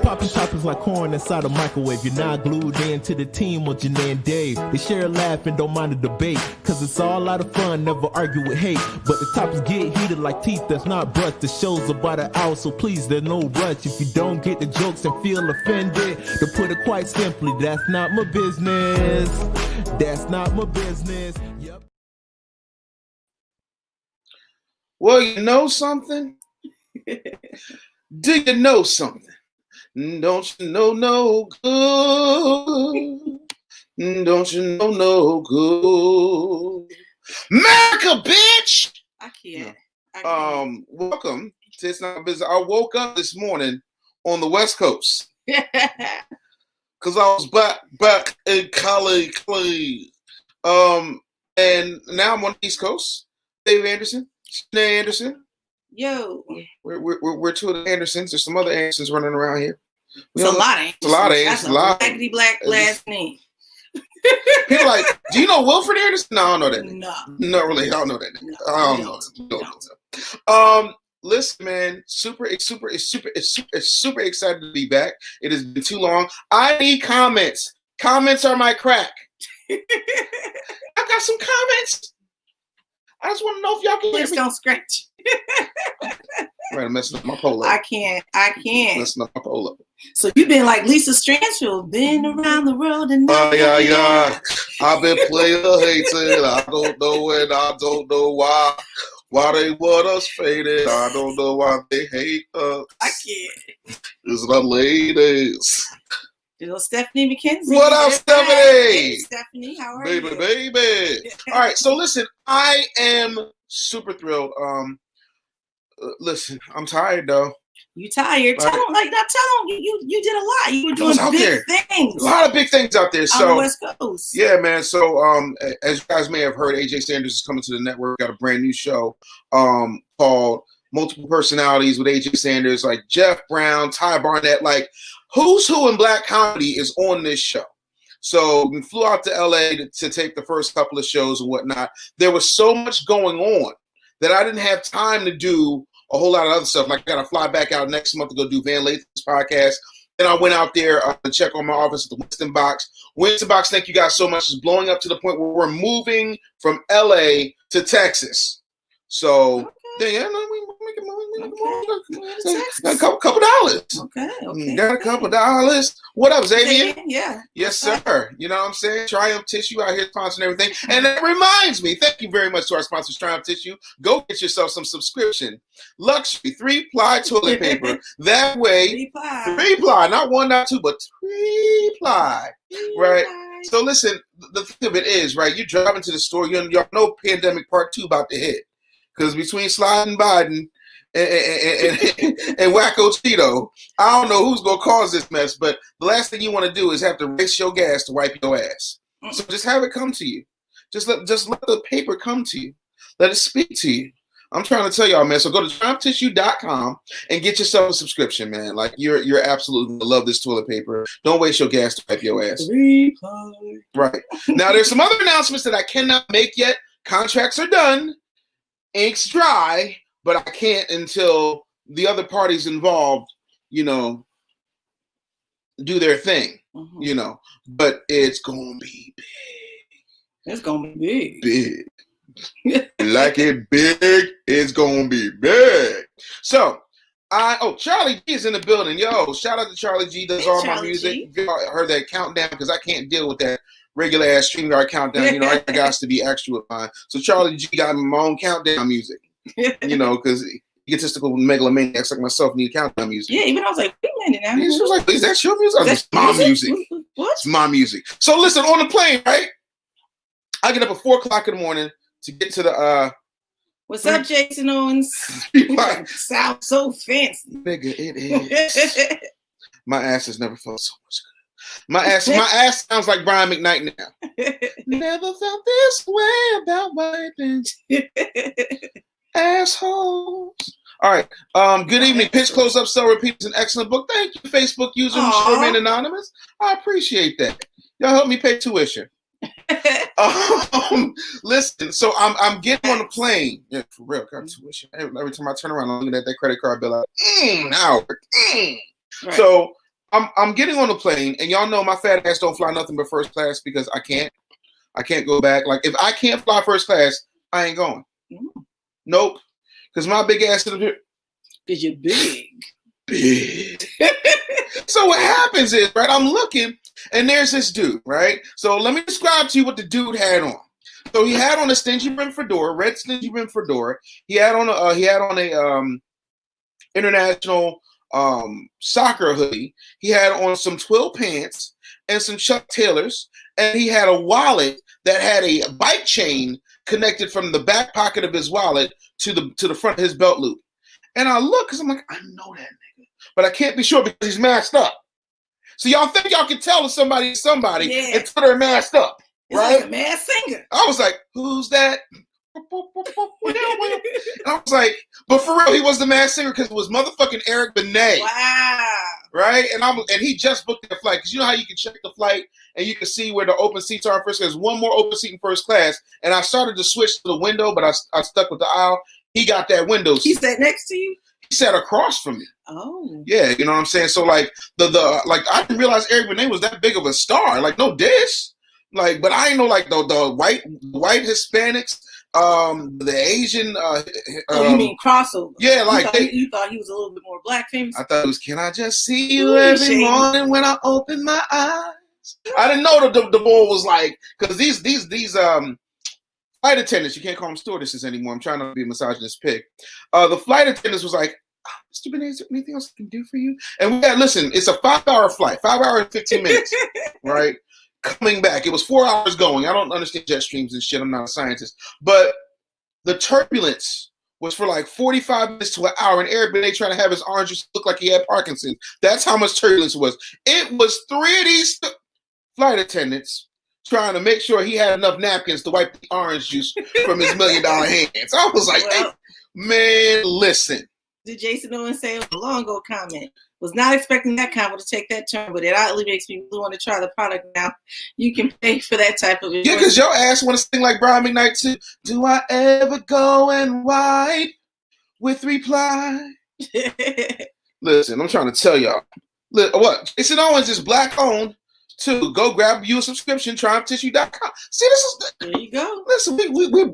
Popping toppings like corn inside a microwave. You're not glued in to the team on Janay and Dave. They share a laugh and don't mind the debate, cause it's all out of fun, never argue with hate. But the topics get heated like teeth that's not brushed. The show's about an hour, so please, there's no rush. If you don't get the jokes and feel offended, to put it quite simply, that's not my business. That's not my business. Yep. Well, you know something? Do you know something? Don't you know no good? Don't you know no good? America, bitch! I can't. Welcome to It's Not Business. I woke up this morning on the West Coast because I was back in Cali. And now I'm on the East Coast. Dave Anderson, Janay Anderson. Yo, we're two of the Andersons. There's some other Andersons running around here. It's a lot of Andersons. It's a lot of Andersons. That's a blackity black last name. People like, do you know Wilfred Anderson? No, I don't know that name. No. Not really. I don't know that name. No, I don't know. Listen, man, super excited to be back. It has been too long. I need comments. Comments are my crack. I got some comments. I just want to know if y'all can hear Please me. don't scratch. Right, I'm messing up my polo. I can't. Messing up my polo. So you've been like Lisa Stansfield, been around the world and yeah. I've been player hated. I don't know and I don't know why. Why they want us faded. I don't know why they hate us. I can't. It's the ladies. You know, Stephanie McKenzie. What up, Stephanie? Hey, Stephanie, how are you? Baby. All right, so listen, I am super thrilled. Listen, I'm tired though. You tired? Tell them, you did a lot. You were doing big things. A lot of big things out there. So on the West Coast. Yeah, man. So as you guys may have heard, AJ Sanders is coming to the network. Got a brand new show called Multiple Personalities with AJ Sanders, like Jeff Brown, Ty Barnett, like who's who in black comedy is on this show. So we flew out to LA to take the first couple of shows and whatnot. There was so much going on that I didn't have time to do a whole lot of other stuff. Like I got to fly back out next month to go do Van Lathan's podcast. Then I went out there to check on my office at the Winston Box. Winston Box, thank you guys so much. Is blowing up to the point where we're moving from LA to Texas. So yeah, we making money. Got a couple dollars. Okay. Got a couple dollars. What up, Xavier? Yeah. Yes, sir. You know what I'm saying? Triumph Tissue out here sponsoring everything. And that reminds me, thank you very much to our sponsors, Triumph Tissue. Go get yourself some subscription. Luxury 3-ply toilet paper. That way, 3-ply, not 1, not 2, but 3-ply. Right? So listen, the thing of it is, right, you're driving to the store, y'all know pandemic part 2 about to hit. Because between sliding Biden and Wacko Cheeto, I don't know who's going to cause this mess, but the last thing you want to do is have to race your gas to wipe your ass. So just have it come to you. Just let the paper come to you. Let it speak to you. I'm trying to tell y'all, man. So go to triumphtissue.com and get yourself a subscription, man. Like you're absolutely gonna love this toilet paper. Don't waste your gas to wipe your ass. Right. Now there's some other announcements that I cannot make yet. Contracts are done. Ink's dry, but I can't until the other parties involved, do their thing, But it's gonna be big. It's gonna be big. Big. Like it big, it's gonna be big. So Charlie G is in the building. Yo, shout out to Charlie G, does all my music. I heard that countdown because I can't deal with that regular ass StreamYard countdown. I got to be extra with mine. So Charlie G got my own countdown music. Because egotistical megalomaniacs like myself need countdown music. Yeah, even I was like, wait a minute now. She was like, is that your music? It's my music. What? It's my music. So listen, on the plane, right? I get up at 4:00 in the morning to get to the What's up, Jason Owens? Sounds so fancy. Nigga, it is. My ass has never felt so much good. My ass sounds like Brian McKnight now. Never felt this way about wiping assholes. All right. Good evening. Pitch Close Up Sell Repeat is an excellent book. Thank you, Facebook user who should remain anonymous. I appreciate that. Y'all help me pay tuition. Listen, so I'm getting on the plane. Yeah, for real, got tuition. Every time I turn around, I'm looking at that credit card bill like, Howard. Right. So I'm getting on the plane, and y'all know my fat ass don't fly nothing but first class because I can't go back. Like if I can't fly first class, I ain't going. Nope. Because my big ass is here. Because you're big. Big. So what happens is, right, I'm looking, and there's this dude, right? So let me describe to you what the dude had on. So he had on a stingy brim fedora, red stingy brim fedora. He had on a international soccer hoodie. He had on some twill pants and some Chuck Taylors, and he had a wallet that had a bike chain connected from the back pocket of his wallet to the front of his belt loop. And I look because I'm like, I know that nigga, but I can't be sure because he's masked up. So y'all think y'all can tell if somebody is somebody until they're masked up, right? Like a masked singer. I was like, who's that? And I was like, but for real, he was the masked singer because it was motherfucking Eric Benet. Wow. Right? And he just booked the flight. Because you know how you can check the flight and you can see where the open seats are in first class. There's one more open seat in first class. And I started to switch to the window, but I stuck with the aisle. He got that window seat. He sat next to you? He sat across from me. Oh. Yeah, you know what I'm saying? So like like I didn't realize Eric Benet was that big of a star. Like no dish. Like, but I ain't know like the white Hispanics, the Asian. You mean crossover? Yeah, like you thought he was a little bit more black famous. I thought it was. Can I just see you every morning when I open my eyes? I didn't know the boy was like because these flight attendants. You can't call them stewardesses anymore. I'm trying not to be a misogynist pig. The flight attendants was like, Mr. Benet, is there anything else I can do for you? And we had listen. It's a 5-hour flight, 5 hours and 15 minutes, right? Coming back, it was 4 hours going. I don't understand jet streams and shit. I'm not a scientist, but the turbulence was for like 45 minutes to an hour, and Eric Benet trying to have his orange juice look like he had Parkinson's. That's how much turbulence it was. It was 3 of these flight attendants trying to make sure he had enough napkins to wipe the orange juice from his $1 million hands. I was like, hey, man, listen. Did Jason Owens say a long ago comment? Was not expecting that combo to take that turn, but it oddly makes me really want to try the product now. You can pay for that type of Yeah, because your ass want to sing like Brian McKnight too. Do I ever go and wipe with reply? Listen, I'm trying to tell y'all. What? Jason Owens is black owned too. Go grab you a subscription, triumphtissue.com. See, this is there you go. Listen,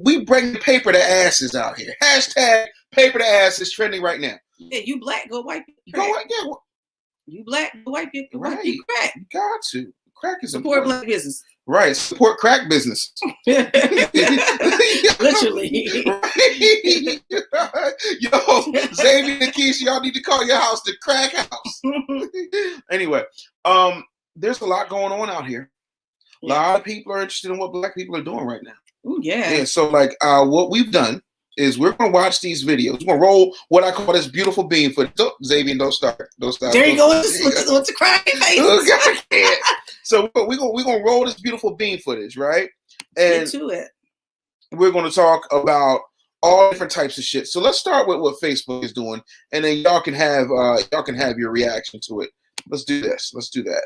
we bring paper to asses out here. Hashtag paper to ass is trending right now. Yeah, you black, go wipe your crack. You black, go wipe your crack. You got to. Crack is support important. Black business. Right, support crack business. Literally. Right. Yo, Xavier and Keisha, y'all need to call your house the crack house. Anyway, there's a lot going on out here. A lot of people are interested in what black people are doing right now. Oh yeah. Yeah. So like, what we've done is we're gonna watch these videos. We're gonna roll what I call this beautiful bean footage. Xavier, don't start. There you go. What's a crack face? So we're gonna roll this beautiful bean footage, right? And get to it. We're gonna talk about all different types of shit. So let's start with what Facebook is doing, and then y'all can have your reaction to it. Let's do this. Let's do that.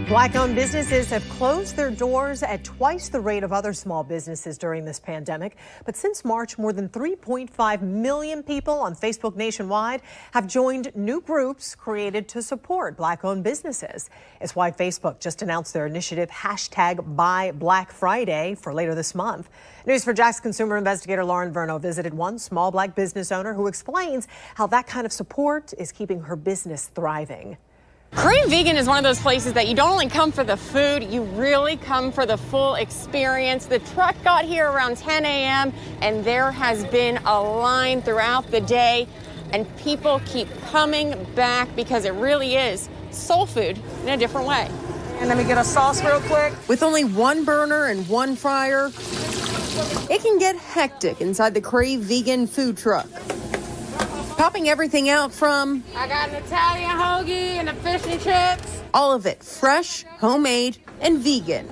Black-owned businesses have closed their doors at twice the rate of other small businesses during this pandemic. But since March, more than 3.5 million people on Facebook nationwide have joined new groups created to support Black-owned businesses. It's why Facebook just announced their initiative #BuyBlackFriday for later this month. News4Jack's consumer investigator Lauren Verno visited one small Black business owner who explains how that kind of support is keeping her business thriving. Korean Vegan is one of those places that you don't only come for the food, you really come for the full experience. The truck got here around 10 a.m. and there has been a line throughout the day, and people keep coming back because it really is soul food in a different way. And let me get a sauce real quick. With only one burner and one fryer, it can get hectic inside the Crave Vegan food truck. Popping everything out from... I got an Italian hoagie and a fish and chips. All of it fresh, homemade, and vegan.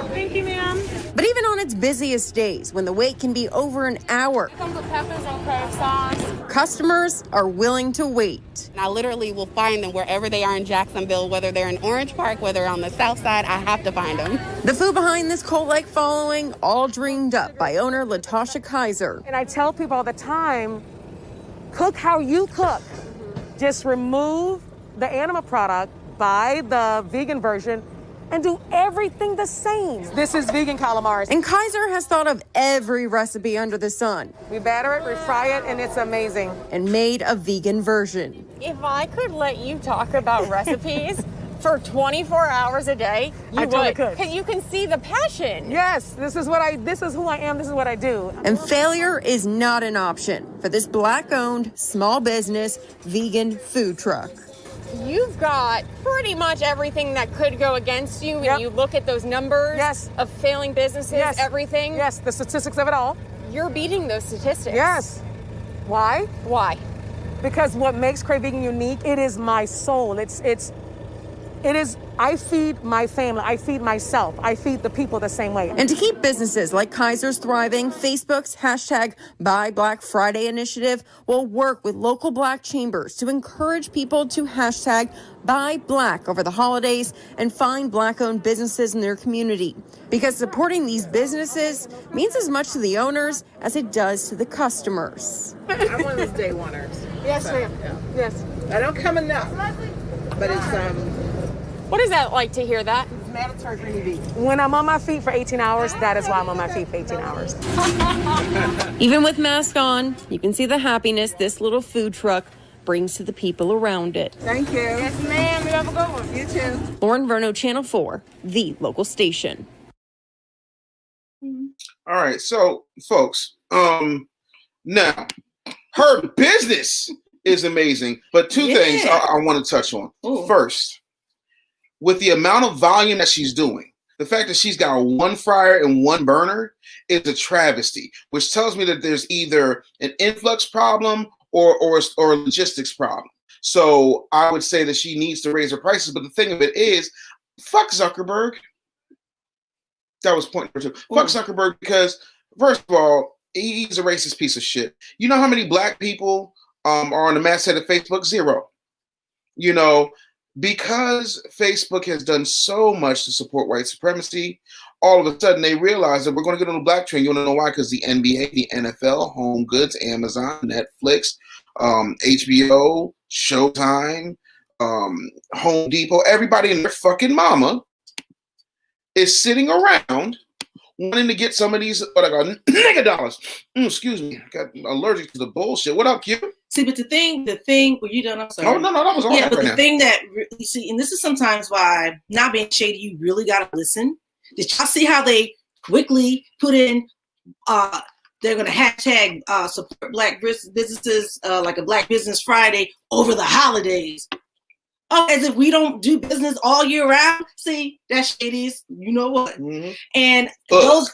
Thank you, ma'am. But even on its busiest days, when the wait can be over an hour, Comes with peppers and crab sauce. customers are willing to wait. I literally will find them wherever they are in Jacksonville, whether they're in Orange Park, whether they're on the south side, I have to find them. The food behind this cult-like following, all dreamed up by owner Latasha Kaiser. And I tell people all the time, cook how you cook. Just remove the animal product, buy the vegan version, and do everything the same. This is vegan calamari. And Kaiser has thought of every recipe under the sun We batter it, we fry it, and it's amazing. and made a vegan version. If I could let you talk about recipes for 24 hours a day, you I totally would. could. Because you can see the passion. Yes, this is who I am, this is what I do. And failure is not an option for this Black-owned, small business, vegan food truck. You've got pretty much everything that could go against you when Yep. you look at those numbers Yes. of failing businesses, Yes. everything. Yes, the statistics of it all. You're beating those statistics. Yes. Why? Why? Because what makes Crave Vegan unique, it is my soul. It is, I feed my family, I feed myself, I feed the people the same way. And to keep businesses like Kaiser's thriving, Facebook's hashtag Buy Black Friday initiative will work with local Black chambers to encourage people to hashtag Buy Black over the holidays and find Black-owned businesses in their community. Because supporting these businesses means as much to the owners as it does to the customers. I'm one of those day oneers. Yes, ma'am. Yes. I don't come enough, but it's What is that like to hear that? mandatory for me to eat. When I'm on my feet for 18 hours, that is why I'm on my feet for 18 hours. Even with mask on, you can see the happiness this little food truck brings to the people around it. Thank you. Yes, ma'am. You have a good one. You too. Lauren Verno, Channel 4, the local station. All right, so folks, now her business is amazing, but two things I want to touch on. Ooh. First, with the amount of volume that she's doing, the fact that she's got one fryer and one burner is a travesty, which tells me that there's either an influx problem or a logistics problem. So I would say that she needs to raise her prices. But the thing of it is, fuck Zuckerberg. That was point number 2. Fuck Zuckerberg, because first of all, he's a racist piece of shit. You know how many Black people are on the masthead of Facebook? 0. You know, because Facebook has done so much to support white supremacy, all of a sudden they realize that we're going to get on the black train. You want to know why? Because the NBA, the NFL, Home Goods, Amazon, Netflix, HBO, Showtime, Home Depot, everybody and their fucking mama is sitting around wanting to get some of these, what I got, nigga dollars. Excuse me, I got allergic to the bullshit. What up, Q? See, but the thing, were you done? I'm sorry. Oh, no, that was all Yeah, right but right the now. thing that, you see, and this is sometimes why, not being shady, you really got to listen. Did y'all see how they quickly put in, they're going to hashtag support Black businesses, like a Black Business Friday over the holidays. Oh, as if we don't do business all year round. See, that shit is, you know what? Mm-hmm. And those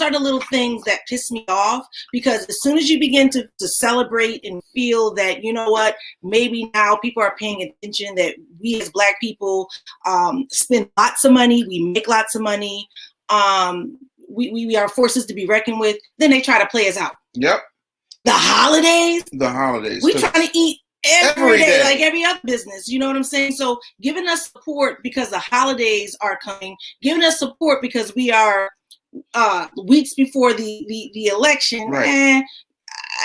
are the little things that piss me off, because as soon as you begin to celebrate and feel that, you know what, maybe now people are paying attention that we as Black people spend lots of money, we make lots of money, we are forces to be reckoned with, then they try to play us out. Yep. The holidays. We We trying to eat every day, day, like every other business. You know what I'm saying? So giving us support because the holidays are coming, giving us support because we are weeks before the election, right.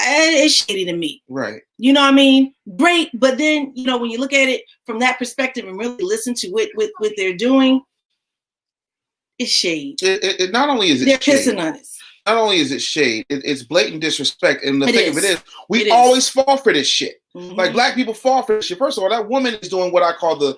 It's shady to me. Right. You know what I mean? Great, but then, you know, when you look at it from that perspective and really listen to what they're doing, it's shade. It not only is it they're shade, pissing on us. Not only is it shade, it's blatant disrespect. And the thing of it is, we It always fall for this shit. Mm-hmm. Like Black people fall for this shit. First of all, that woman is doing what I call the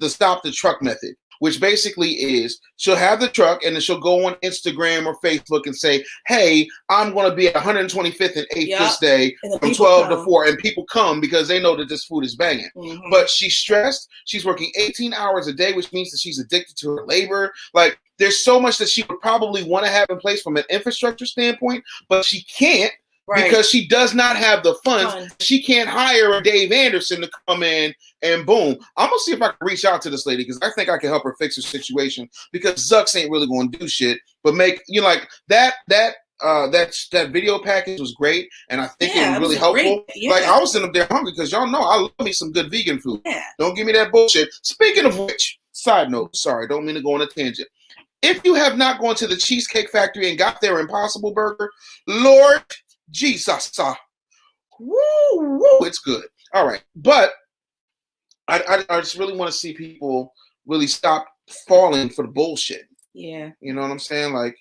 stop the truck method, which basically is she'll have the truck and then she'll go on Instagram or Facebook and say, hey, I'm going to be at 125th and 8th this day from 12 to 4. And people come because they know that this food is banging. Mm-hmm. But she's stressed. She's working 18 hours a day, which means that she's addicted to her labor. Like, there's so much that she would probably want to have in place from an infrastructure standpoint, but she can't because she does not have the funds. She can't hire a Dave Anderson to come in and boom. I'm gonna see if I can reach out to this lady because I think I can help her fix her situation because Zucks ain't really gonna do shit. But make like that video package was great, and I think it was really helpful. Like I was sitting up there hungry because y'all know I love me some good vegan food. Don't give me that bullshit. Speaking of which, side note, sorry, don't mean to go on a tangent. If you have not gone to the Cheesecake Factory and got their Impossible Burger, Lord Jesus, woo, it's good. All right, but I just really want to see people really stop falling for the bullshit. Yeah, you know what I'm saying? Like,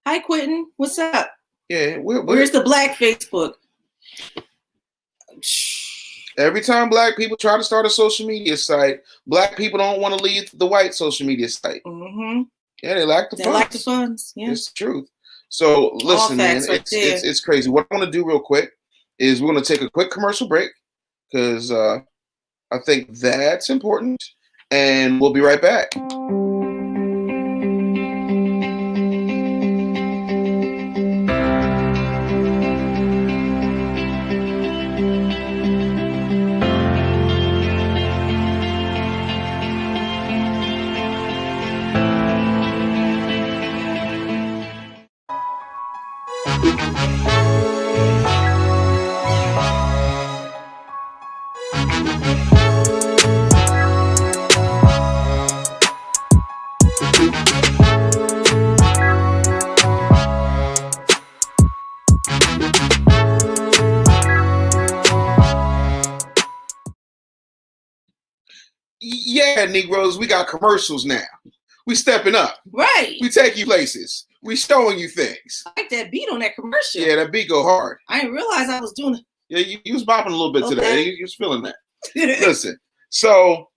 hi, Quentin, what's up? Yeah, where's the Black Facebook? Every time Black people try to start a social media site, Black people don't want to leave the white social media site. Yeah, they lack the funds. They lack the funds. Yeah, it's the truth. So listen, man, it's crazy. What I want to do real quick is we're going to take a quick commercial break because I think that's important, and we'll be right back. Yeah, Negroes, we got commercials now. We stepping up. Right. We take you places. We showing you things. I like that beat on that commercial. Yeah, that beat go hard. I didn't realize I was doing it. Yeah, you was bopping a little bit today. You was feeling that. Listen, so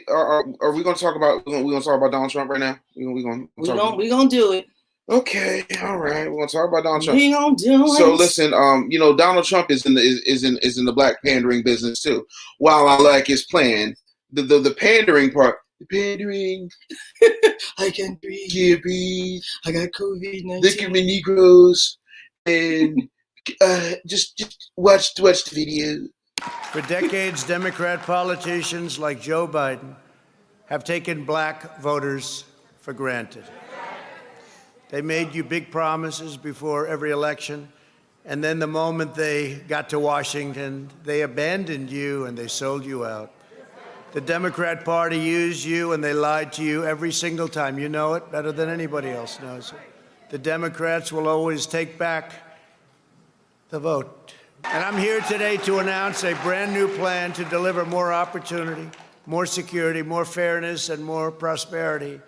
are we going to talk about? We're going to talk about Donald Trump right now. We're going to do it. Okay, all right. We're going to talk about Donald Trump. We're going to do it. So listen, Donald Trump is in the black pandering business too. While I like his plan, the pandering part. The pandering. I can't breathe. Can't breathe. I got COVID-19. Look at me, Negroes, and just watch the video. For decades, Democrat politicians like Joe Biden have taken black voters for granted. They made you big promises before every election, and then the moment they got to Washington, they abandoned you and they sold you out. The Democrat Party used you and they lied to you every single time. You know it better than anybody else knows it. The Democrats will always take back the vote. And I'm here today to announce a brand new plan to deliver more opportunity, more security, more fairness, and more prosperity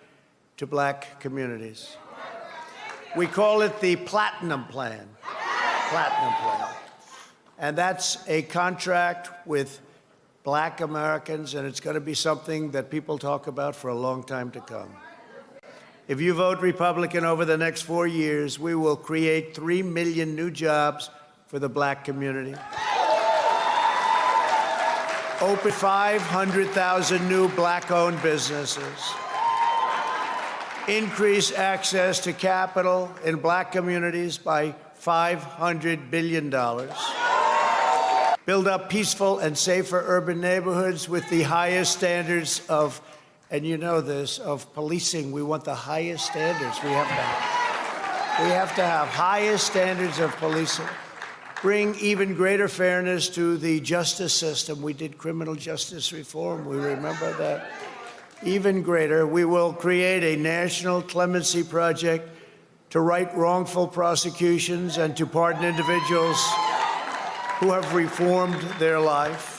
to black communities. We call it the Platinum Plan. Platinum Plan. And that's a contract with black Americans, and it's going to be something that people talk about for a long time to come. If you vote Republican over the next 4 years, we will create 3 million new jobs for the black community. Open 500,000 new black-owned businesses. Increase access to capital in black communities by $500 billion. Build up peaceful and safer urban neighborhoods with the highest standards of, and you know this, of policing. We want the highest standards. We have to have highest standards of policing. Bring even greater fairness to the justice system. We did criminal justice reform. We remember that. Even greater, we will create a national clemency project to right wrongful prosecutions and to pardon individuals who have reformed their life.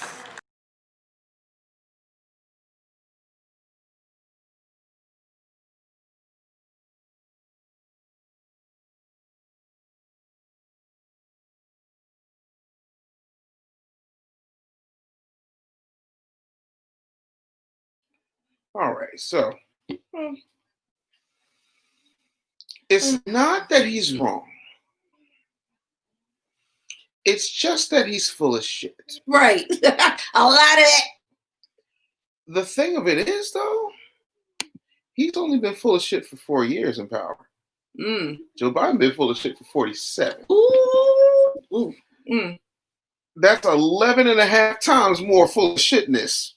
All right, so it's not that he's wrong. It's just that he's full of shit. Right. A lot of it. The thing of it is, though, he's only been full of shit for 4 years in power. Joe Biden been full of shit for 47. Ooh. That's 11 and a half times more full of shitness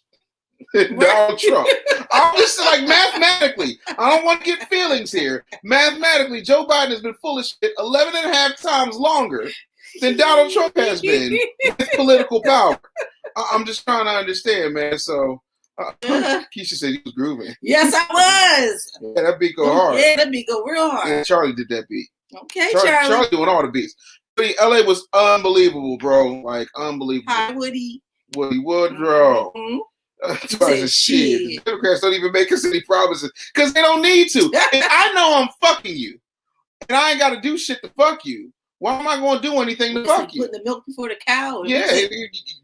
than Donald Trump. I'm just like, mathematically, I don't want to get feelings here. Mathematically, Joe Biden has been full of shit 11 and a half times longer than Donald Trump has been with political power. I'm just trying to understand, man. So, Keisha said he was grooving. Yes, I was. Yeah, that beat go hard. Yeah, that beat go real hard. Yeah, Charlie did that beat. Okay, Charlie doing all the beats. LA was unbelievable, bro. Like, unbelievable. Hi, Woody. Woody Woodrow. Shit. The Democrats don't even make us any promises because they don't need to. And I know I'm fucking you, and I ain't got to do shit to fuck you. Why am I going to do anything to fuck you? Putting the milk before the cow. Yeah,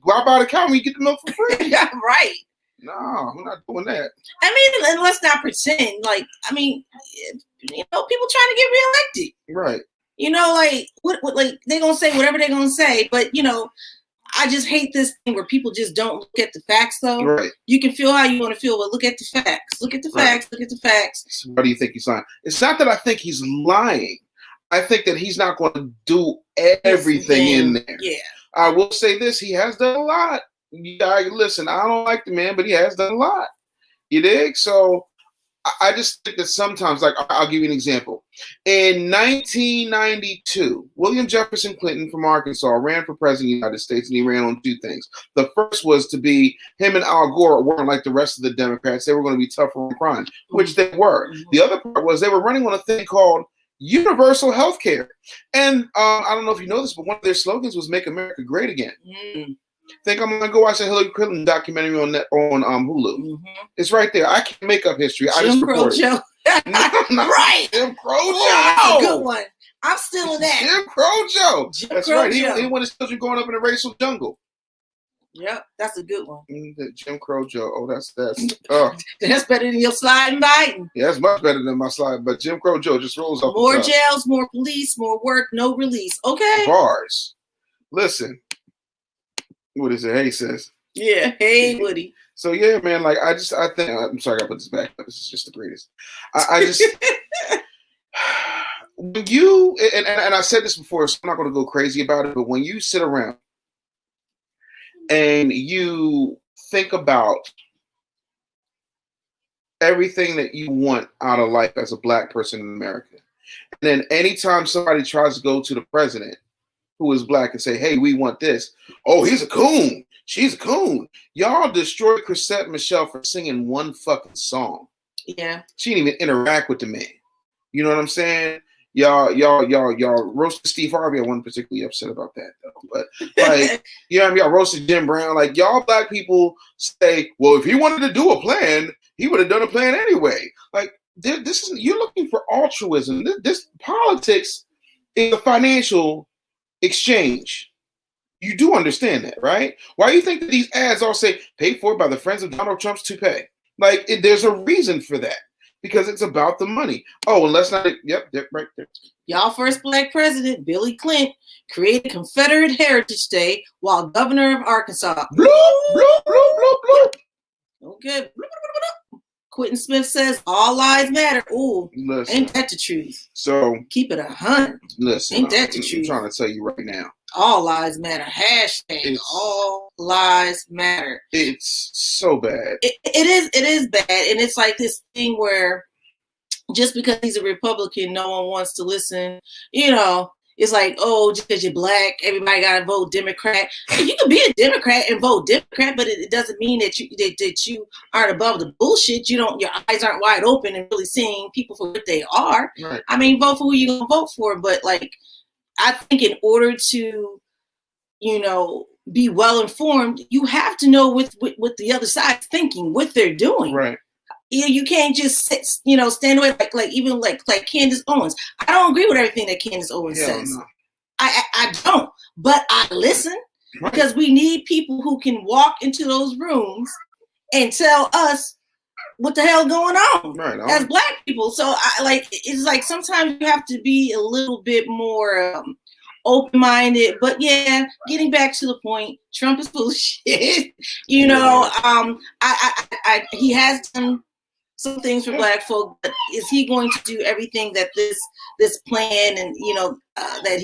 go out by the cow and you get the milk for free. Yeah, right. No, we're not doing that. I mean, and let's not pretend. Like, I mean, people trying to get reelected. Right. Like what like they're gonna say whatever they're gonna say, but I just hate this thing where people just don't look at the facts though. Right. You can feel how you want to feel, but look at the facts. Look at the facts. Look at the facts. So what do you think he's lying? It's not that I think he's lying. I think that he's not going to do everything in there. Yeah. I will say this: he has done a lot. Listen, I don't like the man, but he has done a lot. You dig? So I just think that sometimes, like, I'll give you an example. In 1992, William Jefferson Clinton from Arkansas ran for president of the United States, and he ran on two things. The first was to be him and Al Gore weren't like the rest of the Democrats. They were going to be tougher on crime, which they were. The other part was they were running on a thing called universal health care. And I don't know if you know this, but one of their slogans was "Make America Great Again." Think I'm gonna go watch a Hillary Clinton documentary on Hulu. It's right there. I can't make up history. I just report it. Joe. Right. Jim Crow Joe. Joe. Good one. I'm still in that. Jim Crow Joe. That's right. Joe. He wanted his children growing up in a racial jungle. Yep, that's a good one. Jim Crow Joe. Oh, that's that's better than your sliding Biden. Yeah, that's much better than my slide. But Jim Crow Joe just rolls off. More jails, more police, more work, no release. Okay. Bars. Listen. What is it? Hey, sis. Yeah. Hey, Woody. So yeah, man. Like I think I'm sorry. I gotta put this back. This is just the greatest. I just when you and I said this before, so I'm not gonna go crazy about it. But when you sit around and you think about everything that you want out of life as a black person in America, and then anytime somebody tries to go to the president who is black and say, "Hey, we want this." Oh, he's a coon. She's a coon. Y'all destroyed Chrisette Michele for singing one fucking song. Yeah. She didn't even interact with the man. You know what I'm saying? Y'all roasted Steve Harvey. I wasn't particularly upset about that though. But like, y'all roasted Jim Brown. Like, y'all black people say, well, if he wanted to do a plan, he would have done a plan anyway. Like, you're looking for altruism. This politics is a financial exchange. You do understand that, right? Why do you think that these ads all say paid for by the friends of Donald Trump's toupee? Like, there's a reason for that because it's about the money. Oh, and let's not. Yep, right there. Y'all first black president, Billy Clinton, created Confederate Heritage Day while governor of Arkansas. Bloop, bloop, bloop, bloop, bloop. Okay. Bloop, bloop, bloop, bloop. Quentin Smith says all lives matter. Ooh, listen, ain't that the truth? So keep it 100. Listen, ain't that the truth? I'm trying to tell you right now. All lives matter. Hashtag all lives matter. It's so bad. It is bad. And it's like this thing where just because he's a Republican, no one wants to listen. It's like, oh, just because you're black, everybody got to vote Democrat. You can be a Democrat and vote Democrat, but it doesn't mean that you aren't above the bullshit. Your eyes aren't wide open and really seeing people for what they are. Right. I mean, vote for who you're going to vote for. But like, I think in order to, be well informed, you have to know what the other side's thinking, what they're doing. Right. You can't just stand away like even like Candace Owens. I don't agree with everything that Candace Owens says. No. I don't, but I listen because we need people who can walk into those rooms and tell us what the hell going on as black people. So it's like sometimes you have to be a little bit more open-minded, but yeah, getting back to the point, Trump is full of shit. He has done some things for Black folk, but is he going to do everything that this plan and that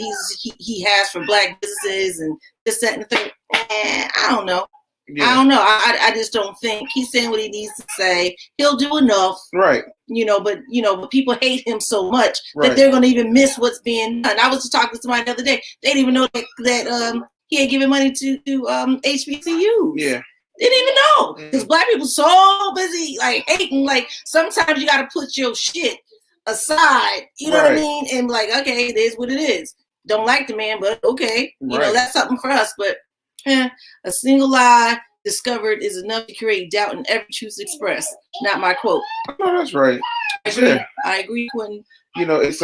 he has for Black businesses and this, that, and the third? I don't know. Yeah. I don't know. I just don't think he's saying what he needs to say. He'll do enough, right? But people hate him so much that they're going to even miss what's being done. I was just talking to somebody the other day. They didn't even know that he had given money to HBCUs. Yeah. Didn't even know, because Black people so busy like hating. Like sometimes you got to put your shit aside. You know what I mean? And like, okay, it is what it is. Don't like the man, but okay, that's something for us. But a single lie discovered is enough to create doubt in every truth expressed. Not my quote. No, that's right. I agree, Quentin. It's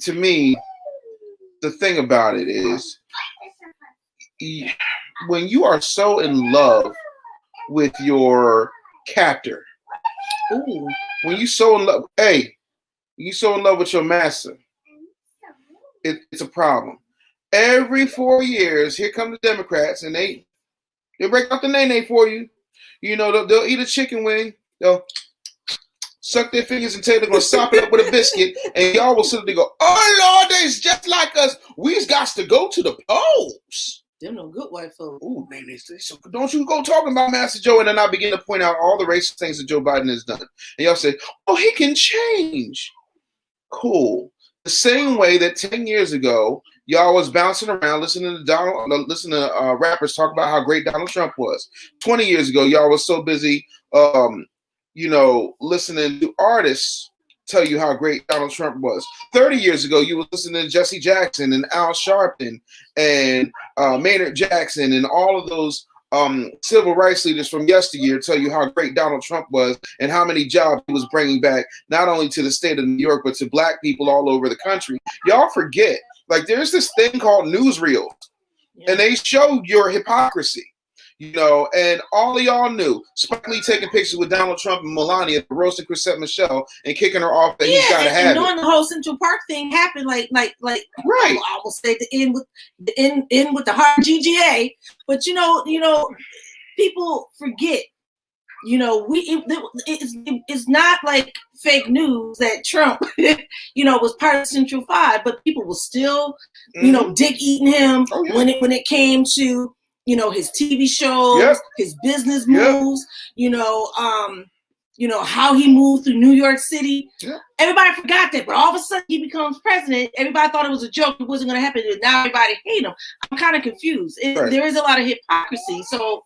to me, the thing about it is, when you are so in love with your captor, when you so in love, you so in love with your master, it's a problem. Every 4 years, here come the Democrats, and they break out the nay for you. They'll eat a chicken wing. They'll suck their fingers and they're gonna sop it up with a biscuit, and y'all will sit there and go, "Oh Lord, they's just like us. We's got to go to the polls." Them no good white folks. Ooh, man, so don't you go talking about Master Joe, and then I begin to point out all the racist things that Joe Biden has done, and y'all say, "Oh, he can change." Cool. The same way that 10 years ago, y'all was bouncing around listening to rappers talk about how great Donald Trump was. 20 years ago, y'all was so busy, listening to artists tell you how great Donald Trump was. 30 years ago, you were listening to Jesse Jackson and Al Sharpton and Maynard Jackson and all of those civil rights leaders from yesteryear tell you how great Donald Trump was and how many jobs he was bringing back, not only to the state of New York, but to Black people all over the country. Y'all forget, like, there's this thing called newsreels, and they show your hypocrisy, and all of y'all knew Spike Lee taking pictures with Donald Trump and Melania roasting Chrisette Michelle and kicking her off that he's got to have knowing the whole Central Park thing happened, like right. I will say the end with the hard GGA, but people forget. It's not like fake news that Trump, was part of Central Five, but people were still, dick eating him when it came to, his TV shows, his business moves, how he moved through New York City. Yeah. Everybody forgot that, but all of a sudden he becomes president. Everybody thought it was a joke. It wasn't going to happen. Now everybody hate him. I'm kind of confused. There is a lot of hypocrisy. So,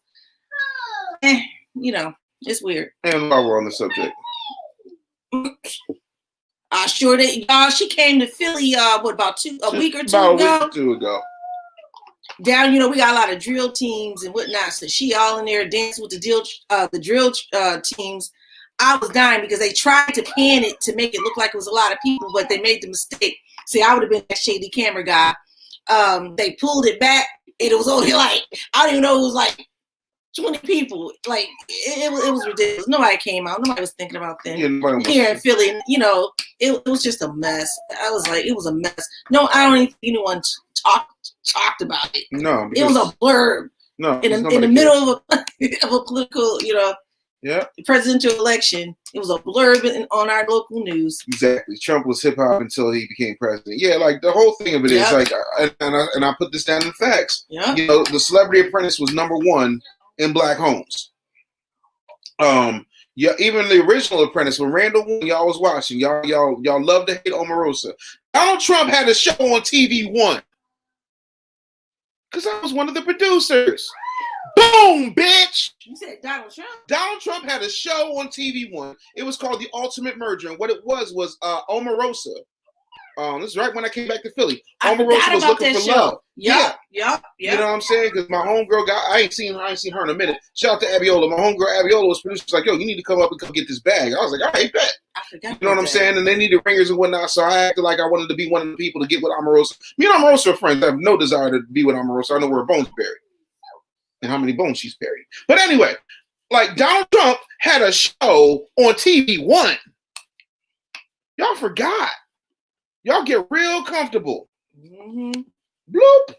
it's weird. And while we're on the subject, sure that y'all, she came to Philly. About a week or two ago. Down, we got a lot of drill teams and whatnot. So she all in there dancing with the drill teams. I was dying because they tried to pan it to make it look like it was a lot of people, but they made the mistake. See, I would have been that shady camera guy. They pulled it back, and it was only like, I don't even know, it was like 20 people. Like, it was ridiculous. Nobody came out. Nobody was thinking about them. Here in Philly, it was just a mess. I was like, it was a mess. No, I don't even think anyone talked about it. No. It was a blurb. No. In the middle of a political, presidential election. It was a blurb on our local news. Exactly. Trump was hip hop until he became president. Yeah, like the whole thing of it is like, and I put this down in the facts. Yeah. The Celebrity Apprentice was #1 in Black homes. Even the original Apprentice, when Randall won, y'all was watching. Y'all love to hate Omarosa. Donald Trump had a show on TV One. Because I was one of the producers. Boom, bitch! You said Donald Trump? Donald Trump had a show on TV One. It was called The Ultimate Merger. And what it was Omarosa. This is right when I came back to Philly. Omarosa was looking for love. Yep. You know what I'm saying? Because my homegirl I ain't seen her in a minute. Shout out to Abiola. My homegirl Abiola was produced. She's like, yo, you need to come up and come get this bag. I was like, all right, bet. I forgot. You know what I'm saying? And they needed ringers and whatnot. So I acted like I wanted to be one of the people to get with Omarosa. Me and Omarosa are friends. I have no desire to be with Omarosa. I know where her bones buried. And how many bones she's buried. But anyway, like Donald Trump had a show on TV One. Y'all forgot. Y'all get real comfortable. Mm-hmm. Bloop.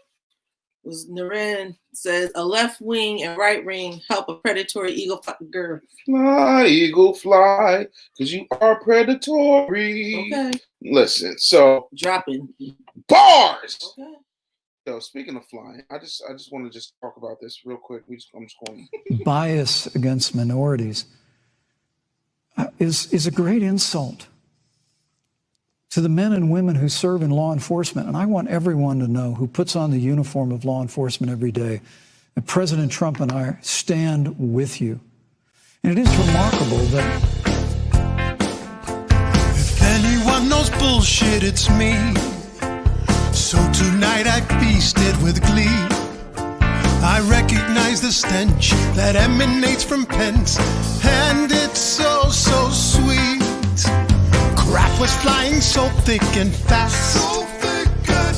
Was Naren says a left wing and right wing help a predatory eagle girl. Fly, eagle, fly, because you are predatory. Okay. Listen, so dropping bars. Okay. So speaking of flying, I just want to just talk about this real quick. I'm just going. Bias against minorities is a great insult to the men and women who serve in law enforcement. And I want everyone to know who puts on the uniform of law enforcement every day that President Trump and I stand with you. And it is remarkable that if anyone knows bullshit, it's me. So tonight I feasted with glee. I recognize the stench that emanates from Pence, and it's so, so sweet. Crap was flying so thick and fast.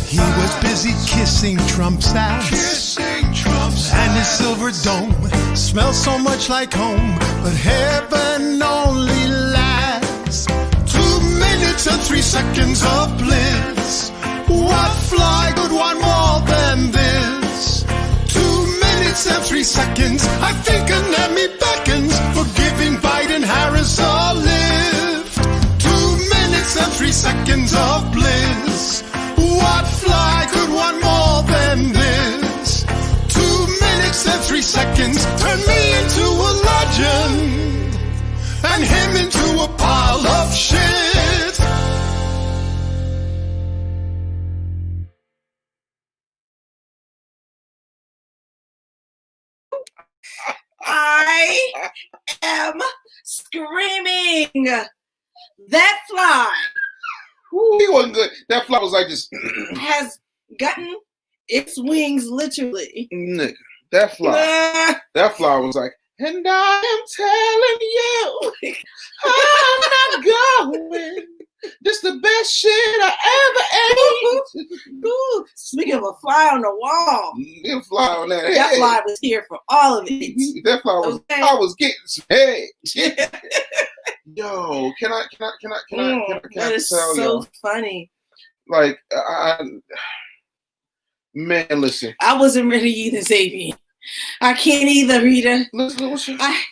He was busy kissing Trump's ass. And his silver dome smells so much like home, but heaven only lasts 2 minutes and 3 seconds of bliss. What fly could want more than this? 2 minutes and 3 seconds. I think an Emmy beckons for giving Biden Harris a lift. 2 minutes and 3 seconds of bliss. What fly could want more than this? 2 minutes and 3 seconds turn me into a legend and him into a pile of shit. I am screaming. That fly. Ooh, he wasn't good. That fly was like this. Has gotten its wings literally. Nigga, that fly. That fly was like, and I am telling you, I'm not going. This the best shit I ever ate. Ooh, speaking of a fly on the wall, That fly on that head. that fly was here for all of it. That fly was. Okay. I was getting some head. Yo, can I That is tell so y'all? funny. Like, man, listen. I wasn't ready either, Xavier. I can't either, Rita. Listen, I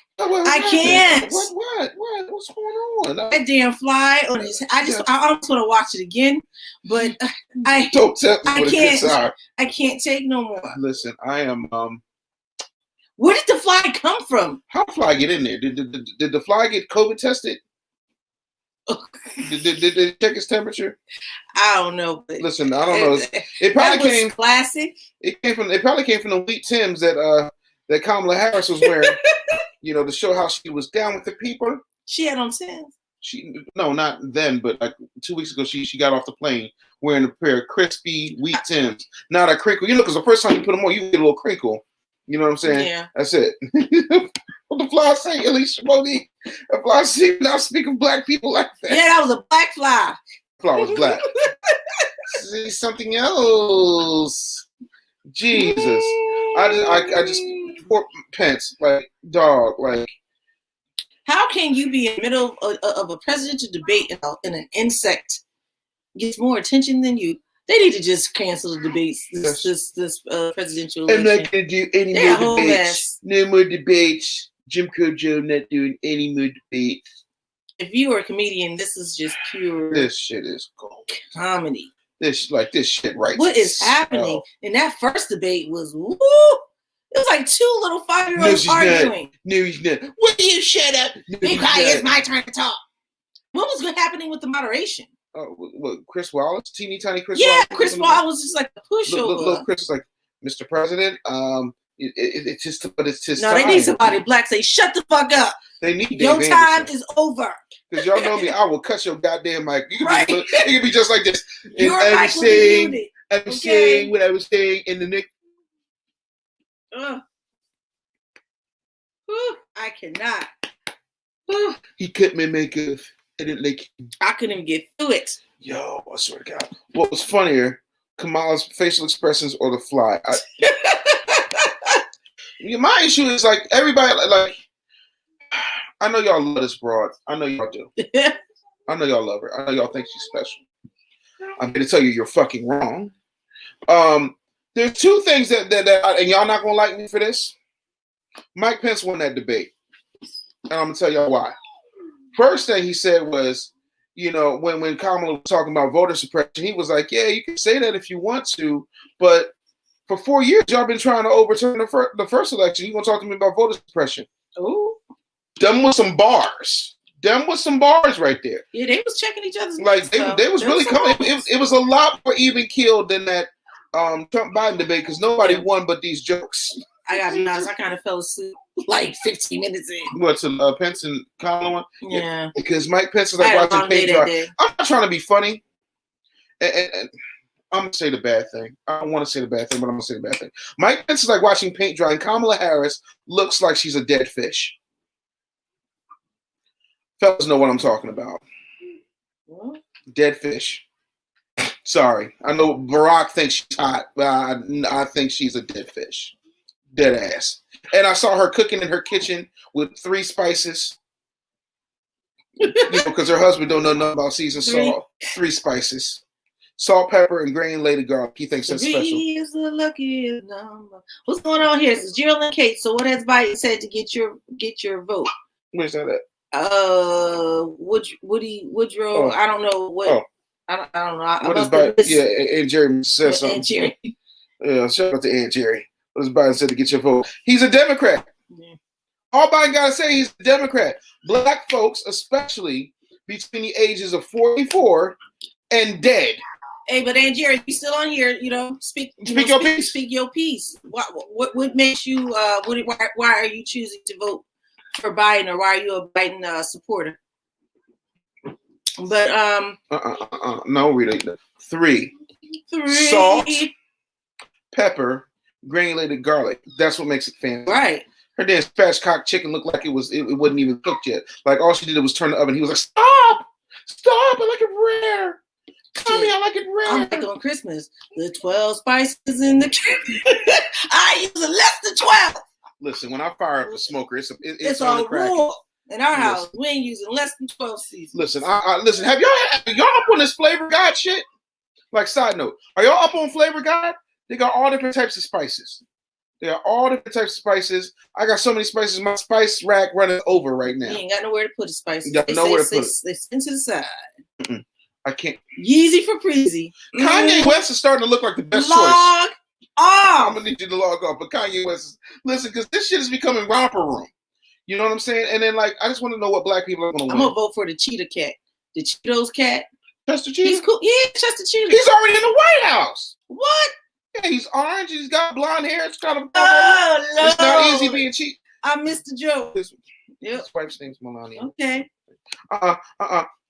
can't. What's going on? That damn fly on his. I almost want to watch it again, but I Don't tell me I what can't. it is. I can't take no more. Listen, I am. Where did the fly come from? How did fly get in there? Did the fly get COVID tested? Did they check his temperature? I don't know. But listen, I don't know. It probably came classic. It probably came from the wheat Timbs that Kamala Harris was wearing. You know, to show how she was down with the people. She had on Timbs. No, not then, but like 2 weeks ago, she got off the plane wearing a pair of crispy wheat Timbs. Not a crinkle. You know, because the first time you put them on, you get a little crinkle. You know what I'm saying? Yeah. That's it. What the fly say, Alicia Monique? The fly say, now speak of black people like that. Yeah, that was a black fly. The fly was black. See something else. Jesus. I just poor Pence, like, dog, like. How can you be in the middle of a presidential debate and an insect gets more attention than you? They need to just cancel the debates. This presidential election. I'm not gonna do any more debates. No more debates. Jim Crow Joe not doing any more debates. If you were a comedian, this is just pure. This shit is gold. Comedy. This shit right. What is happening? And that first debate was woo. It was like 2 little 5-year-olds arguing. No, he's not. Will you shut up? Be quiet. It's my turn to talk. What was happening with the moderation? What, Chris Wallace? Teeny tiny Chris Wallace? Wallace? Yeah, Chris Wallace was just like a pushover. Little Chris was like, Mr. President, it's just No, time. they need somebody black say, shut the fuck up. They need your time is over. Because y'all know me, I will cut your goddamn mic. You can right. It can be just like this. I'm saying what I was saying in the next. I cannot. He cut my makeup. I didn't like him. I couldn't even get through it. Yo, I swear to God. What was funnier, Kamala's facial expressions or the fly? My issue is like everybody like. I know y'all love this broad. I know y'all do. I know y'all love her. I know y'all think she's special. I'm going to tell you, you're fucking wrong. There's two things that and y'all not gonna like me for this. Mike Pence won that debate, and I'm gonna tell y'all why. First thing he said was, when Kamala was talking about voter suppression, he was like, "Yeah, you can say that if you want to, but for 4 years y'all been trying to overturn the first election. You gonna talk to me about voter suppression?" Ooh, them with some bars. Them with some bars right there. Yeah, they was checking each other's. Like they was really coming. It was a lot more even keeled than that Trump Biden debate because nobody won but these jokes. I gotta be honest, I kind of fell asleep like 15 minutes in. What's the Pence and Kamala one? Yeah. Because Mike Pence is like watching paint dry. I'm not trying to be funny. And I'm gonna say the bad thing. I don't want to say the bad thing, but I'm gonna say the bad thing. Mike Pence is like watching paint dry, and Kamala Harris looks like she's a dead fish. Fellas know what I'm talking about. What? Dead fish. Sorry. I know Barack thinks she's hot, but I think she's a dead fish. Dead ass. And I saw her cooking in her kitchen with 3 spices. Because her husband don't know nothing about seasoned salt. 3 spices. Salt, pepper, and grain-laden garlic. He thinks that's special. 3 is the luckiest number. What's going on here? It's Gerald and Kate. So what has Biden said to get your vote? Where's that at? Woodrow. I don't know what. Oh. I don't know. What is Biden? Yeah, Aunt Jerry said something. Aunt Jerry. Yeah, shout out to Aunt Jerry. What does Biden said to get your vote? He's a Democrat. Yeah. All Biden gotta say, he's a Democrat. Black folks, especially between the ages of 44 and dead. Hey, but Aunt Jerry, you still on here? Speak your piece. Speak your piece. What makes you? Why are you choosing to vote for Biden, or why are you a Biden supporter? But no, Rita. 3. Salt, pepper, granulated garlic. That's what makes it fancy. Right. Her damn spatchcock chicken looked like it wasn't even cooked yet. Like all she did was turn the oven. He was like, "Stop! I like it rare. Tommy, I like it rare." I'm like on Christmas. The 12 spices in the kitchen. I use less than 12. Listen, when I fire up the smoker, it's on the crack. In our house, we ain't using less than 12 seasons. Listen, listen. Have y'all up on this Flavor God shit? Like, side note, are y'all up on Flavor God? They got all different types of spices. I got so many spices. My spice rack running over right now. You ain't got nowhere to put the spices. You got nowhere to put it. They send to the side. Mm-mm. I can't. Yeezy for Preezy. Kanye West is starting to look like the best choice. Log off. I'm gonna need you to log off, but Kanye West is listen because this shit is becoming romper room. You know what I'm saying? And then I just want to know what black people are gonna win. I'm gonna vote for the Cheetah Cat, the Cheetos Cat. Chester Cheetah. He's cool. Yeah, Chester Cheetah. He's already in the White House. What? Yeah, he's orange. He's got blonde hair. It's kind of. Oh no! It's not easy being cheap. I missed the joke. Yep. His wife's name's Melania. Okay.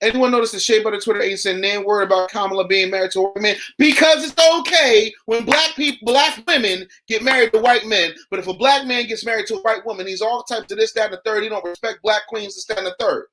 Anyone notice the Shea Butter Twitter ain't saying damn word about Kamala being married to a white man? Because it's okay when black women get married to white men, but if a black man gets married to a white woman, he's all types of this, that, and the third. He don't respect black queens, this, that, and the third.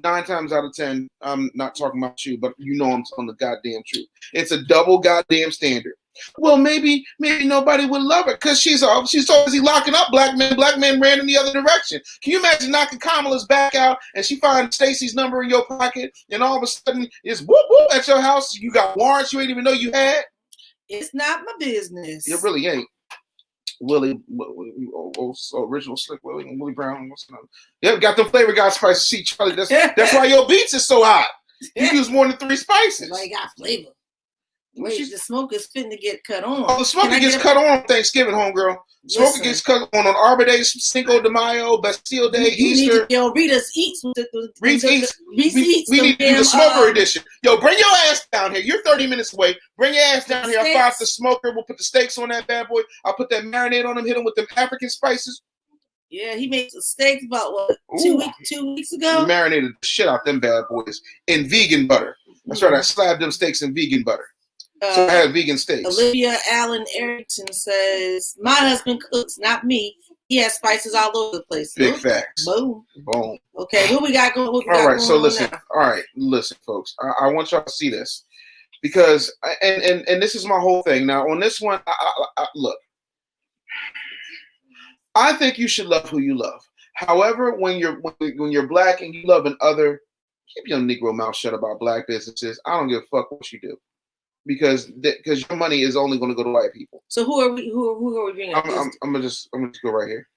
9 times out of 10, I'm not talking about you, but I'm telling the goddamn truth. It's a double goddamn standard. Well, maybe nobody would love her because she's so busy locking up black men. Black men ran in the other direction. Can you imagine knocking Kamala's back out and she finds Stacey's number in your pocket and all of a sudden it's whoop whoop at your house? You got warrants you ain't even know you had. It's not my business. It really ain't. Willie, original Slick Willie and Willie Brown. What's the name? Yeah, got them Flavor God spices. See, Charlie, that's why your beats is so hot. You use more than 3 spices. Like got flavor. Wait, the smoke is fitting to get cut on. Oh, the smoker gets cut on Thanksgiving, homegirl. Smoker gets cut on Arbor Day, Cinco de Mayo, Bastille Day, Easter. Rita's Eats. Reese Eats. We need to do the smoker edition. Yo, bring your ass down here. You're 30 minutes away. Bring your ass down here. I'll fire up the smoker. We'll put the steaks on that bad boy. I'll put that marinade on them, hit them with them African spices. Yeah, he made some steaks about 2 weeks ago. He marinated the shit out them bad boys in vegan butter. That's right. I slabbed them steaks in vegan butter. So I have vegan steaks. Olivia Allen Erickson says, "My husband cooks, not me. He has spices all over the place." Big facts. Boom. Boom. Okay, what we got going? All right, so listen. Now? All right, listen, folks. I want y'all to see this because, and this is my whole thing. Now, on this one, I look. I think you should love who you love. However, when you're black and you love an other, keep your Negro mouth shut about black businesses. I don't give a fuck what you do. because your money is only going to go to white people. So who are we bringing up? I'm gonna just go right here.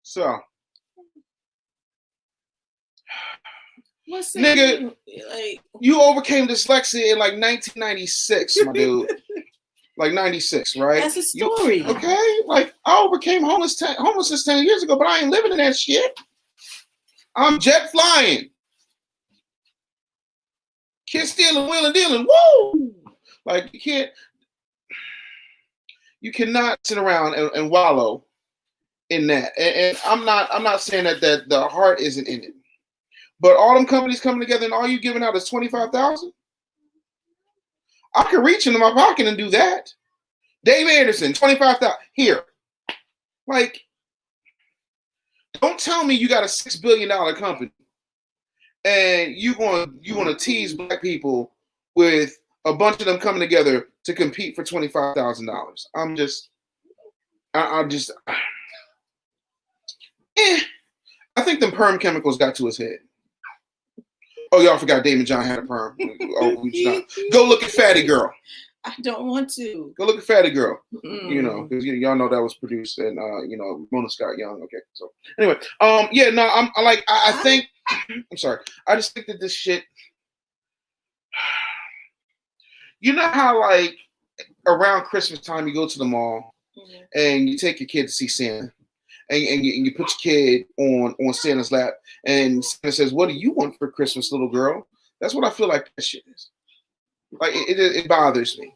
So, nigga, like, you overcame dyslexia in like 1996, my dude. Like 96, right? That's a story. Okay, like I overcame homelessness 10 years ago, but I ain't living in that shit. I'm jet flying. Kid stealing, wheeling, dealing. Woo! Like you cannot sit around and wallow in that. And I'm not saying that the heart isn't in it. But all them companies coming together and all you giving out is $25,000. I could reach into my pocket and do that. Dave Anderson, $25,000 here. Like, don't tell me you got a $6 billion company and you want to tease black people with a bunch of them coming together to compete for $25,000. I think them perm chemicals got to his head. Oh, y'all forgot Daymond John had a perm. Go look at Fatty Girl. I don't want to. Go look at Fatty Girl. You know, because y'all know that was produced and Mona Scott Young. Okay, so anyway, I think I'm sorry. I just think that this shit. You know how like around Christmas time you go to the mall and you take your kid to see Santa, and you put your kid on Santa's lap, and Santa says, "What do you want for Christmas, little girl?" That's what I feel like that shit is. Like it bothers me.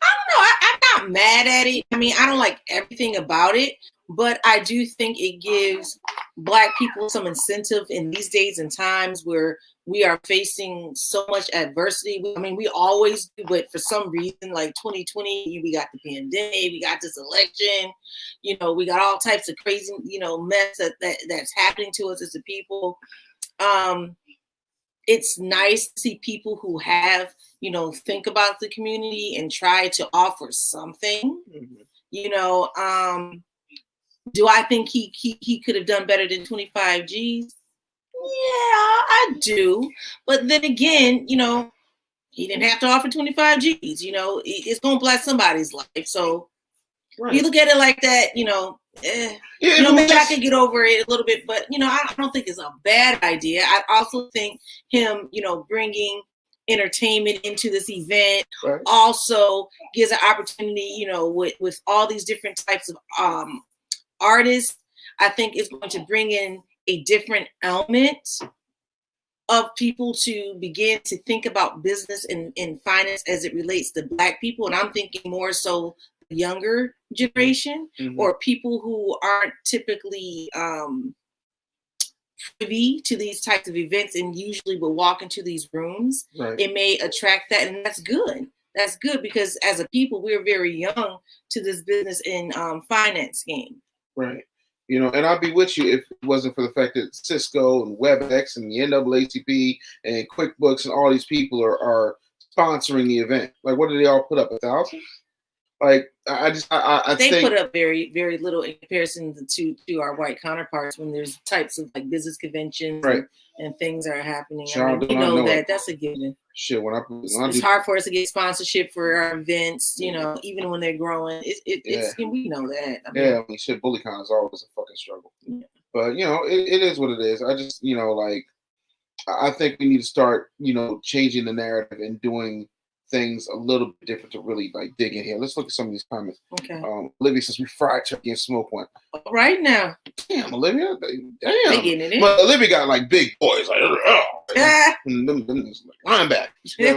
I don't know. I'm not mad at it. I mean, I don't like everything about it, but I do think it gives Black people some incentive in these days and times where we are facing so much adversity. I mean, we always do, but for some reason, like 2020, we got the pandemic, we got this election, you know, we got all types of crazy, you know, mess that's happening to us as a people. It's nice to see people who have, you know, think about the community and try to offer something. Mm-hmm. You know, do I think he could have done better than 25 G's? Yeah, I do. But then again, you know, he didn't have to offer 25 G's. You know, it's going to bless somebody's life. So you look at it like that, you know, you know, maybe I could get over it a little bit, but, you know, I don't think it's a bad idea. I also think him, you know, bringing entertainment into this event also gives an opportunity, you know, with all these different types of artists. I think it's going to bring in a different element of people to begin to think about business and finance as it relates to Black people. And I'm thinking more so the younger generation, or people who aren't typically privy to these types of events and usually will walk into these rooms. It may attract that, and that's good. That's good, because as a people, we're very young to this business and finance game. Right. You know, and I'd be with you if it wasn't for the fact that Cisco and WebEx and the NAACP and QuickBooks and all these people are sponsoring the event. Like, what did they all put up? 1,000? Like, I they think, put up very, very little in comparison to our white counterparts when there's types of like business conventions and things are happening. I mean, you know that that's a given. Shit, it's hard for us to get sponsorship for our events, you know, even when they're growing. It's we know that. I mean, shit, BullyCon is always a fucking struggle. Yeah. But, you know, it is what it is. I just, you know, like, I think we need to start, you know, changing the narrative and doing things a little bit different to really like dig in here. Let's look at some of these comments. Okay. Olivia says we fried turkey and smoke one. Right now. Damn, Olivia. Damn. They getting it in. Well, Olivia got like big boys, like linebackers. You know what I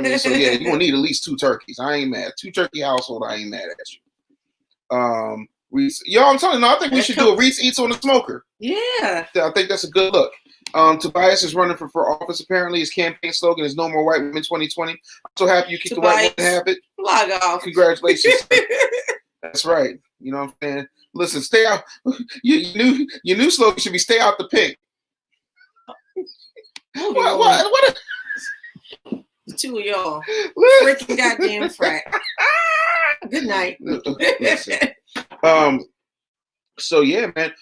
mean? So yeah, you're gonna need at least 2 turkeys. I ain't mad. 2 turkey household, I ain't mad at you. Reese, I'm telling you, I think we should do a Reese Eats on the smoker. Yeah. I think that's a good look. Tobias is running for office. Apparently, his campaign slogan is "No More White Women 2020." I'm so happy you kicked the white woman habit. Log off. Congratulations. That's right. You know what I'm saying? Listen, stay out. Your new slogan should be "Stay out the pink." What? The two of y'all, freaking goddamn frack. Good night. Listen. So yeah, man.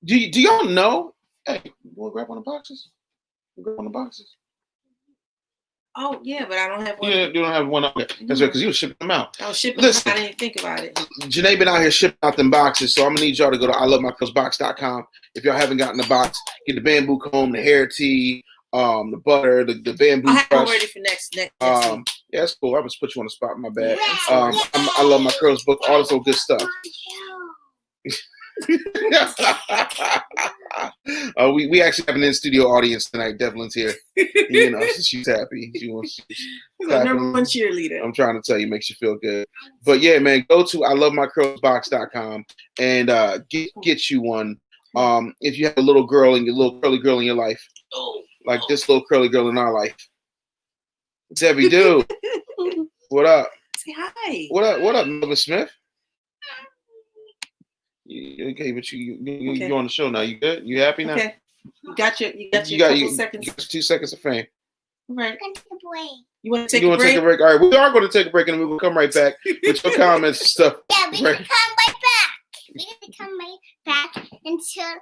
Do y'all know? Hey, you want to grab one of the boxes? Grab one of the boxes. Oh yeah, but I don't have one. You don't have one. Okay, that's right, because you were shipping them out. I was shipping them out. I didn't even think about it. Janay been out here shipping out them boxes, so I'm gonna need y'all to go to ilovemyclothes.com. If y'all haven't gotten the box, get the bamboo comb, the hair tea, the butter, the bamboo. I have them ready for next week. Yeah, that's cool. I just put you on the spot. My bad. I love my curls book. All this old good stuff. We actually have an in-studio audience tonight. Devlin's here. You know, she's happy. She's the number one cheerleader. I'm trying to tell you, makes you feel good. But yeah, man, go to ilovemycurlsbox.com and get you one. If you have a little girl and your little curly girl in your life, like this little curly girl in our life, Debbie, dude, what up? Say hi. What up, Melvin Smith? Okay, but you on the show now. You good? You happy now? Okay. You got your couple seconds. You got 2 seconds of fame. All right. You want to take a break? All right, we are going to take a break and we will come right back with your comments and stuff. Yeah, we're going to come right back. We're going to come right back instead of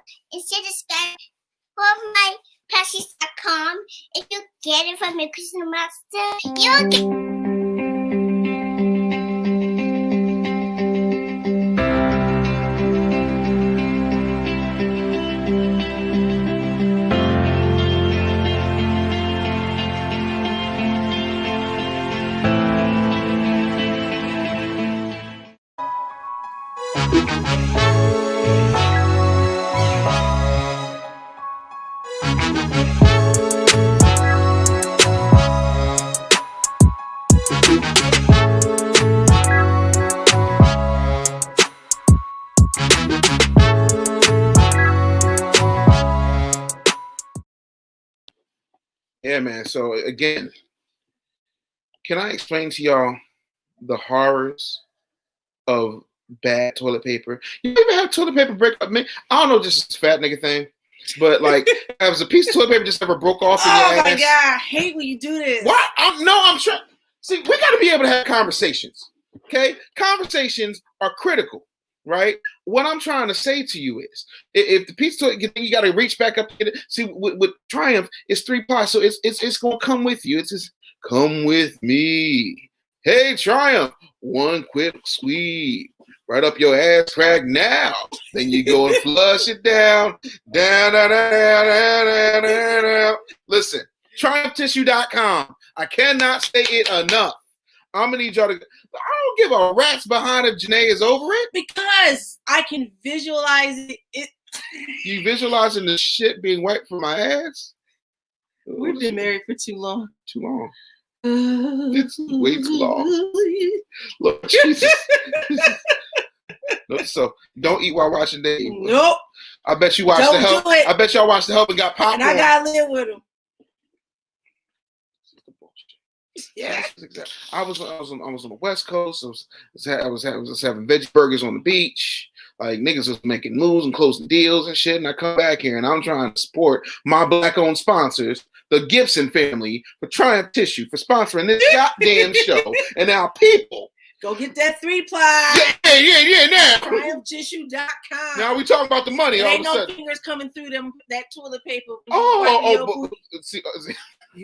spend for my Plushies.com. If you get it from your Christmas Master, you'll get. Yeah, man. So again, can I explain to y'all the horrors of bad toilet paper? You ever have toilet paper break up? Man, I don't know, just this fat nigga thing, but like, has a piece of toilet paper just ever broke off in your ass? Oh my God, I hate when you do this. What? I'm trying. See, we got to be able to have conversations. Okay, conversations are critical, right? What I'm trying to say to you is, if the piece of toilet, you got to reach back up. See, with Triumph, it's 3 ply, so it's gonna come with you. It's just come with me. Hey, Triumph, one quick squeeze. Right up your ass crack now. Then you go and flush it down. Down. Listen, TriumphTissue.com. I cannot say it enough. I'm going to need y'all to... I don't give a rat's behind if Janay is over it. Because I can visualize it. You visualizing the shit being wiped from my ass? We've been married for too long. Too long. It's way too long. Look, Jesus. So don't eat while watching Dave. Nope. I bet you watched The Help. I bet y'all watched The Help and got popcorn. And I gotta live with him. Yeah, exactly. I was on the West Coast. I was having veggie burgers on the beach. Like niggas was making moves and closing deals and shit. And I come back here and I'm trying to support my black-owned sponsors, the Gibson family, for Triumph Tissue for sponsoring this goddamn show. And now people. Go get that 3-ply. Yeah, now. TriumphTissue.com. Now we talking about the money. There all ain't of a no sudden. fingers coming through that toilet paper. See,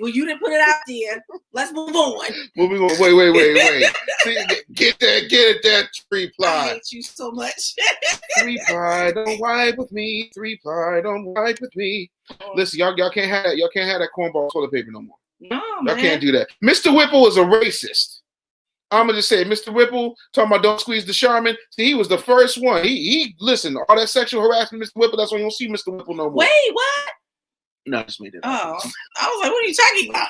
well, you didn't put it out there. Let's move on. Moving on. Wait. See, get that 3-ply. I hate you so much. 3-ply, don't wipe with me. 3-ply, don't wipe with me. Listen, y'all can't have that. Y'all can't have that cornball toilet paper no more. No, y'all can't do that. Mr. Whipple is a racist. I'm gonna just say, Mr. Whipple talking about don't squeeze the Charmin. See, he was the first one. He listen, all that sexual harassment, Mr. Whipple. That's why you don't see Mr. Whipple no more. Wait, what? No, I just made it. Oh, I was like, what are you talking about?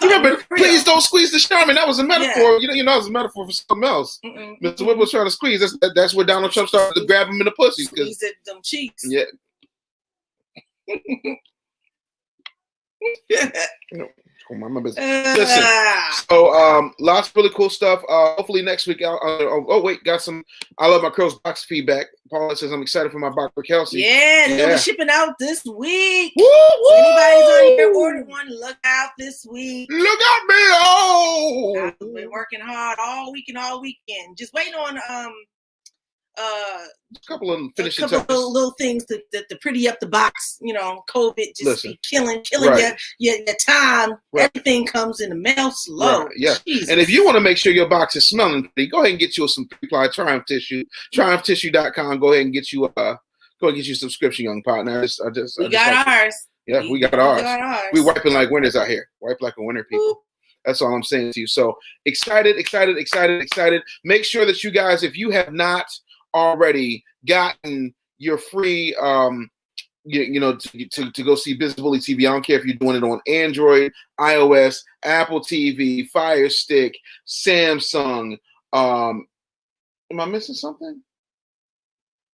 Remember, please don't squeeze the Charmin. That was a metaphor. Yeah. You know, it was a metaphor for something else. Mr. Whipple was trying to squeeze. That's where Donald Trump started to grab him in the pussy. Squeeze them cheeks. Yeah. My business. Listen, so lots of really cool stuff. Hopefully next week. Got some. I love my curls box feedback. Paula says I'm excited for my box for Kelsey. Yeah, they'll be shipping out this week. Woo, woo. Anybody's on here ordered one, look out this week. Look at me! Oh, I've been working hard all week and all weekend. Just waiting on a couple of finishing little things to pretty up the box. You know, COVID just be killing right. your time. Right. Everything comes in the mail slow. Right. Yeah, Jesus. And if you want to make sure your box is smelling pretty, go ahead and get you some 3-ply Triumph Tissue. TriumphTissue.com. Go ahead and get you a subscription, young partner. We got ours. Yeah, we got ours. We wiping like winners out here. Wipe like a winner, people. Ooh. That's all I'm saying to you. So excited. Make sure that you guys, if you have not already gotten your free to go see Business Bully TV. I don't care if you're doing it on Android, iOS, Apple TV, Fire Stick, Samsung. Am I missing something?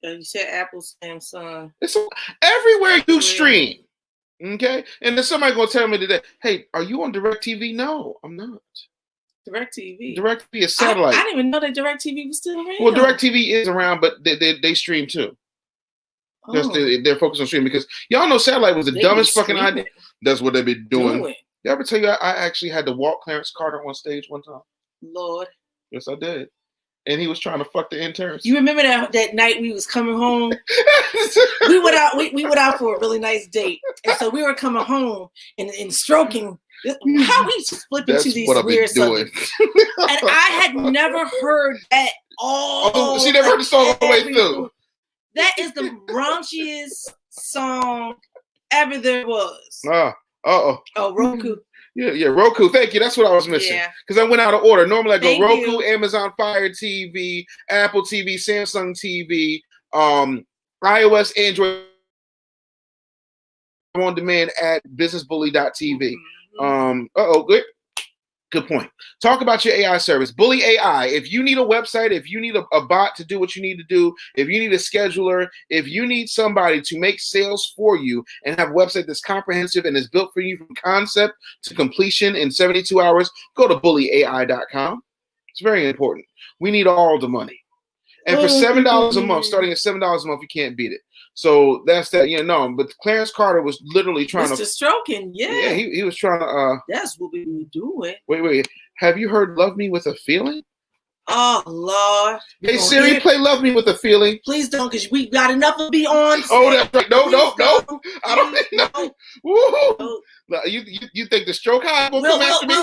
You said Apple, Samsung. It's everywhere you stream. Okay? And then somebody gonna tell me today, hey, are you on DirecTV? No, I'm not. DirecTV. DirecTV is satellite. I didn't even know that DirecTV was still around. Well, DirecTV is around, but they stream too. They're focused on streaming because y'all know satellite was the dumbest fucking idea. That's what they be doing. Did I ever tell you I actually had to walk Clarence Carter on stage one time? Lord. Yes, I did. And he was trying to fuck the interns. You remember that night we was coming home? we went out for a really nice date. And so we were coming home and stroking. How we flip into these weird subjects. And I had never heard that all. She never heard the song all the way through. That is the raunchiest song ever there was. Oh, Roku. Yeah, Roku. Thank you. That's what I was missing. Because I went out of order. Normally I go Roku, Amazon Fire TV, Apple TV, Samsung TV, iOS, Android on demand at businessbully.tv. Good. Good point. Talk about your AI service. Bully AI. If you need a website, if you need a bot to do what you need to do, if you need a scheduler, if you need somebody to make sales for you and have a website that's comprehensive and is built for you from concept to completion in 72 hours, go to bullyai.com. It's very important. We need all the money. And for $7 a month, starting at $7 a month, you can't beat it. So that's that, but Clarence Carter was literally trying Mr. Stroking, Yeah, he was trying to that's what we were doing. Wait. Have you heard Love Me With a Feeling? Oh Lord. Hey Siri, play Love Me With a Feeling. Please don't, because we got enough of be on. Oh, that's right. No. I don't know. Woo-hoo. No, you think the stroke high will come after me?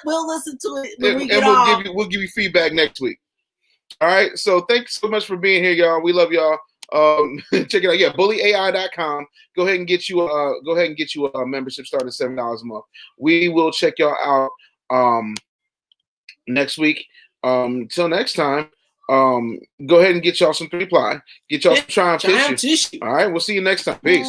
We'll listen to it when we and get we'll give you feedback next week. All right. So thanks so much for being here, y'all. We love y'all. Check it out. Yeah, bullyai.com. Go ahead and get you a membership starting at $7 a month. We will check y'all out next week. Till next time. Go ahead and get y'all some 3-ply. Get y'all some Triumph tissue. All right, we'll see you next time. Peace.